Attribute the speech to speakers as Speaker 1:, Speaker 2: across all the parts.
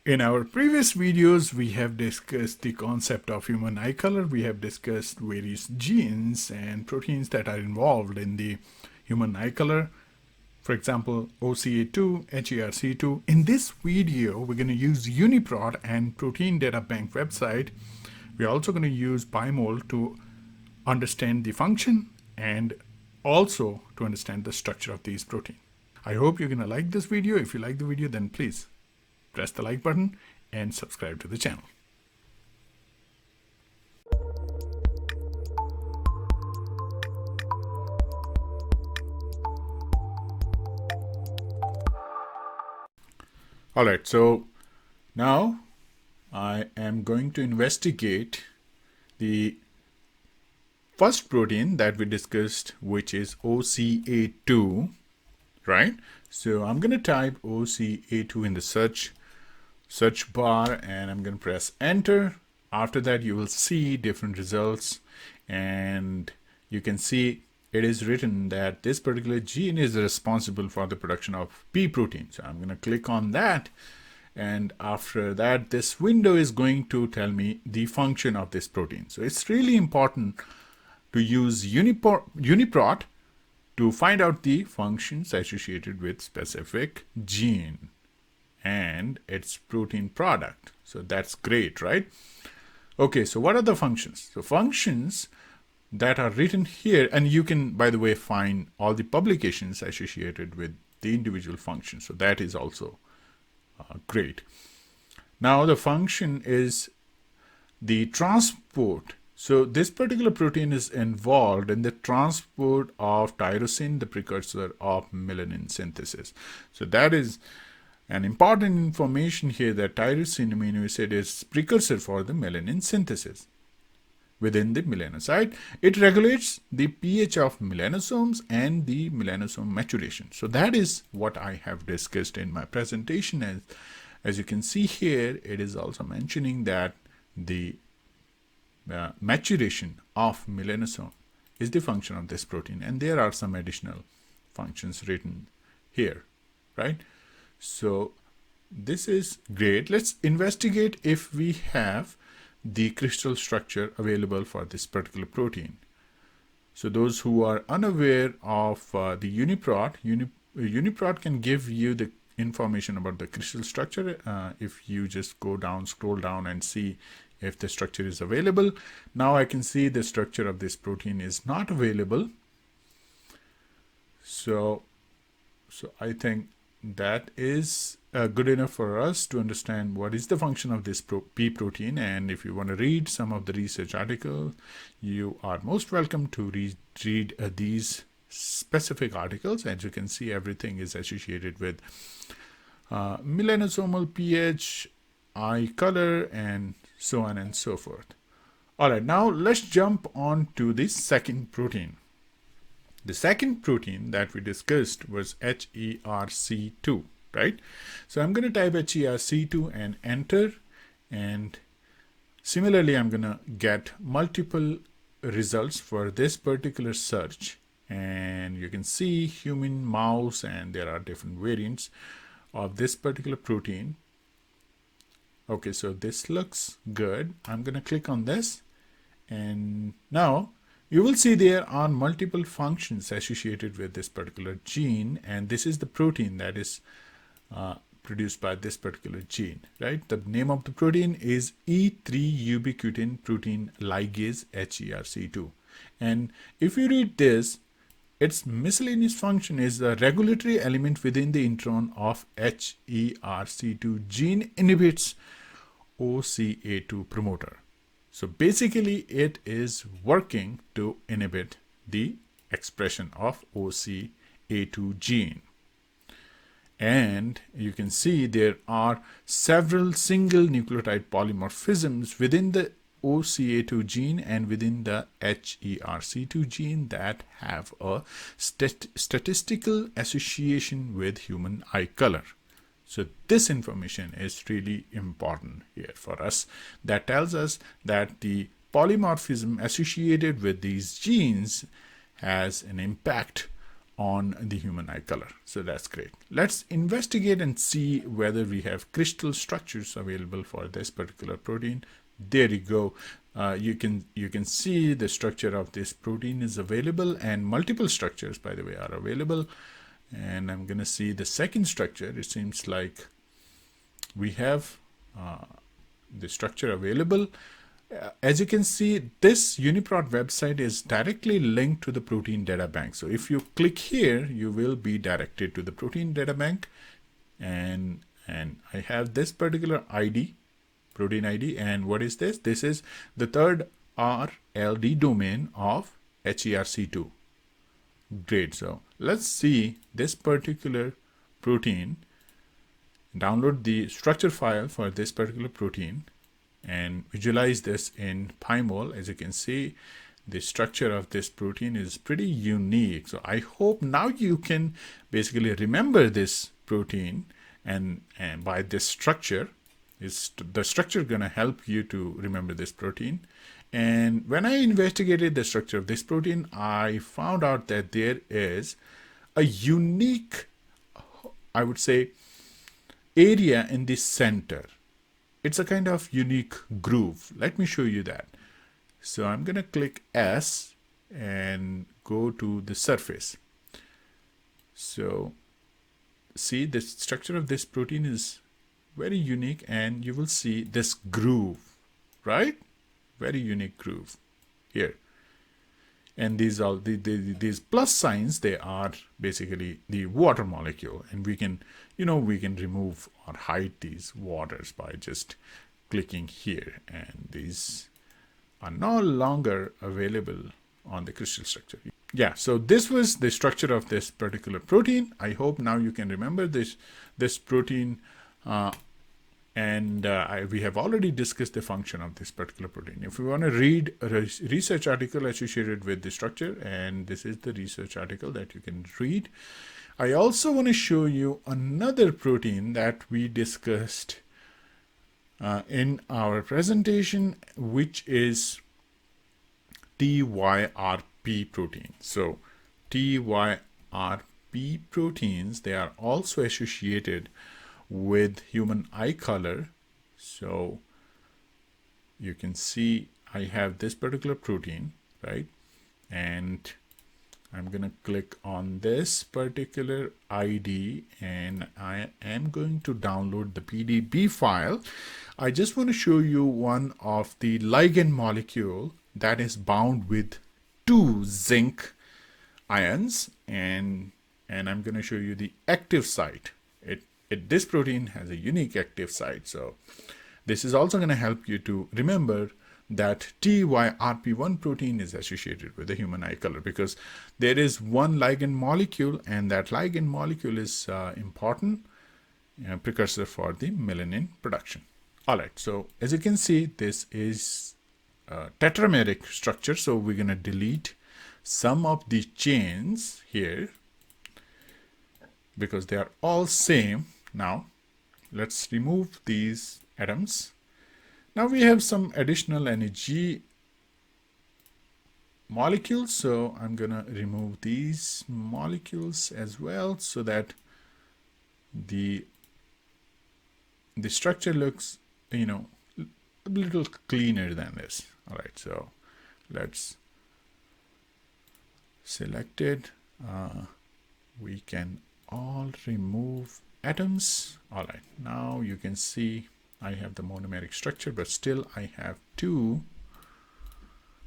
Speaker 1: In our previous videos, we have discussed the concept of human eye color. We have discussed various genes and proteins that are involved in the human eye color. For example, OCA2, HERC2. In this video, we're going to use UniProt and Protein Data Bank website. We're also going to use PyMOL to understand the function and also to understand the structure of these proteins. I hope you're going to like this video. If you like the video, then please press the like button and subscribe to the channel. Alright, so now I am going to investigate the first protein that we discussed, which is OCA2, right? So I'm going to type OCA2 in the search bar and I'm going to press enter. After that, you will see different results, and you can see it is written that this particular gene is responsible for the production of P protein. So I'm going to click on that, and after that, this window is going to tell me the function of this protein. So it's really important to use UniProt to find out the functions associated with specific gene and its protein product. So that's great, right? Okay, so what are the functions? So functions that are written here, and you can, by the way, find all the publications associated with the individual functions. So that is also great. Now the function is the transport. So this particular protein is involved in the transport of tyrosine, the precursor of melanin synthesis. So that is an important information here, that tyrosine amino acid is precursor for the melanin synthesis within the melanocyte. It regulates the pH of melanosomes and the melanosome maturation. So that is what I have discussed in my presentation. As you can see here, it is also mentioning that the maturation of melanosome is the function of this protein, and there are some additional functions written here, right? So this is great. Let's investigate if we have the crystal structure available for this particular protein. So those who are unaware of the UniProt, UniProt can give you the information about the crystal structure if you just go down, scroll down and see if the structure is available. Now I can see the structure of this protein is not available. So I think that is good enough for us to understand what is the function of this P protein. And if you want to read some of the research articles, you are most welcome to read these specific articles. As you can see, everything is associated with melanosomal pH, eye color, and so on and so forth. All right, now let's jump on to the second protein. The second protein that we discussed was HERC2, right? So I'm going to type HERC2 and enter, and similarly I'm going to get multiple results for this particular search, and you can see human, mouse, and there are different variants of this particular protein. Okay, so this looks good. I'm going to click on this, and now you will see there are multiple functions associated with this particular gene, and this is the protein that is produced by this particular gene, right? The name of the protein is E3-ubiquitin protein ligase HERC2. And if you read this, its miscellaneous function is the regulatory element within the intron of HERC2 gene inhibits OCA2 promoter. So basically it is working to inhibit the expression of OCA2 gene. And you can see there are several single nucleotide polymorphisms within the OCA2 gene and within the HERC2 gene that have a statistical association with human eye color. So this information is really important here for us. That tells us that the polymorphism associated with these genes has an impact on the human eye color. So that's great. Let's investigate and see whether we have crystal structures available for this particular protein. There you go. You can see the structure of this protein is available, and multiple structures, by the way, are available. And I'm going to see the second structure. It seems like we have the structure available. As you can see, this UniProt website is directly linked to the protein data bank. So if you click here, you will be directed to the protein data bank. And I have this particular ID, protein ID. And what is this? This is the third RLD domain of HERC2. Great. So let's see this particular protein. Download the structure file for this particular protein and visualize this in PyMOL. As you can see, the structure of this protein is pretty unique. So I hope now you can basically remember this protein, and by this structure, the structure going to help you to remember this protein. And when I investigated the structure of this protein, I found out that there is a unique, I would say, area in the center. It's a kind of unique groove. Let me show you that. So I'm going to click S and go to the surface. So see, the structure of this protein is very unique, and you will see this groove, right? Very unique groove here. And these all these plus signs, they are basically the water molecule, and we can remove or hide these waters by just clicking here, and these are no longer available on the crystal structure. Yeah, so this was the structure of this particular protein. I hope now you can remember this protein. We have already discussed the function of this particular protein. If we want to read a research article associated with the structure, and this is the research article that you can read. I also want to show you another protein that we discussed in our presentation, which is TYRP protein. So TYRP proteins, they are also associated with human eye color. So you can see I have this particular protein, right? And I'm going to click on this particular ID, and I am going to download the PDB file. I just want to show you one of the ligand molecule that is bound with 2 zinc ions, and I'm going to show you the active site. This protein has a unique active site. So this is also going to help you to remember that TYRP1 protein is associated with the human eye color, because there is one ligand molecule, and that ligand molecule is important precursor for the melanin production. All right, so as you can see, this is a tetrameric structure. So we're going to delete some of the chains here because they are all same. Now let's remove these atoms. Now we have some additional energy molecules, so I'm gonna remove these molecules as well, so that the structure looks, a little cleaner than this. All right, so let's select it. We can all remove atoms. All right, now you can see I have the monomeric structure, but still I have 2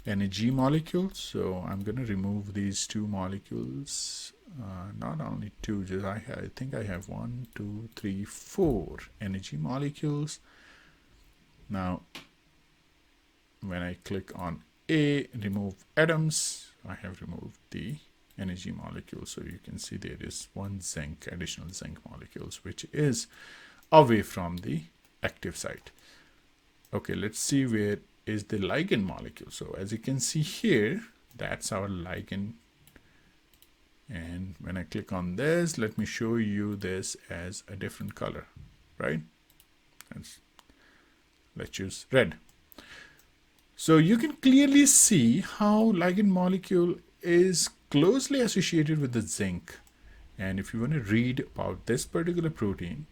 Speaker 1: energy molecules. So I'm going to remove these 2 molecules. Not only 2, just I think I have 1, 2, 3, 4 energy molecules. Now when I click on A, remove atoms, I have removed the energy molecule. So you can see there is 1 zinc, additional zinc molecules, which is away from the active site. Okay, let's see where is the ligand molecule. So as you can see here, that's our ligand. And when I click on this, let me show you this as a different color, right? Let's choose red. So you can clearly see how ligand molecule is closely associated with the zinc. And if you want to read about this particular protein,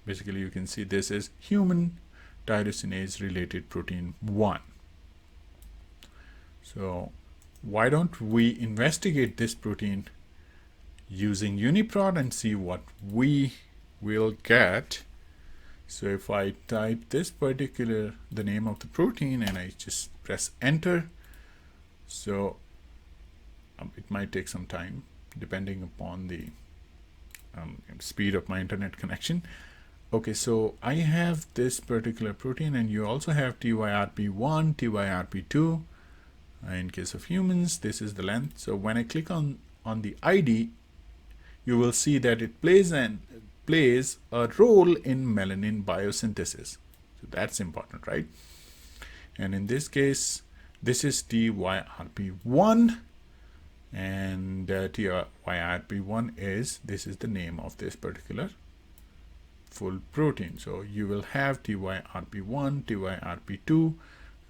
Speaker 1: basically you can see this is human tyrosinase related protein 1. So why don't we investigate this protein using UniProt and see what we will get. So if I type this particular, the name of the protein, and I just press enter, so it might take some time depending upon the speed of my internet connection. Okay, so I have this particular protein, and you also have TYRP1, TYRP2. In case of humans, this is the length. So when I click on the ID, you will see that it plays a role in melanin biosynthesis. So that's important, right? And in this case, this is TYRP1, and TYRP1 this is the name of this particular full protein. So you will have TYRP1, TYRP2,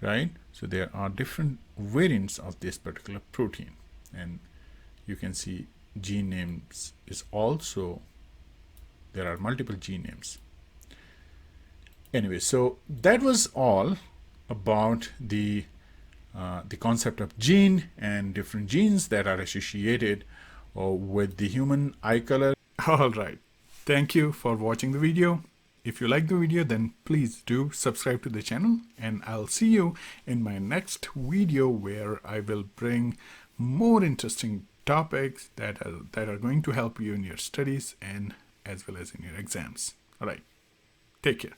Speaker 1: right? So there are different variants of this particular protein, and you can see gene names is also, there are multiple gene names. Anyway, so that was all about the concept of gene and different genes that are associated with the human eye color. All right, thank you for watching the video. If you like the video, then please do subscribe to the channel, and I'll see you in my next video where I will bring more interesting topics that are going to help you in your studies and as well as in your exams. All right, take care.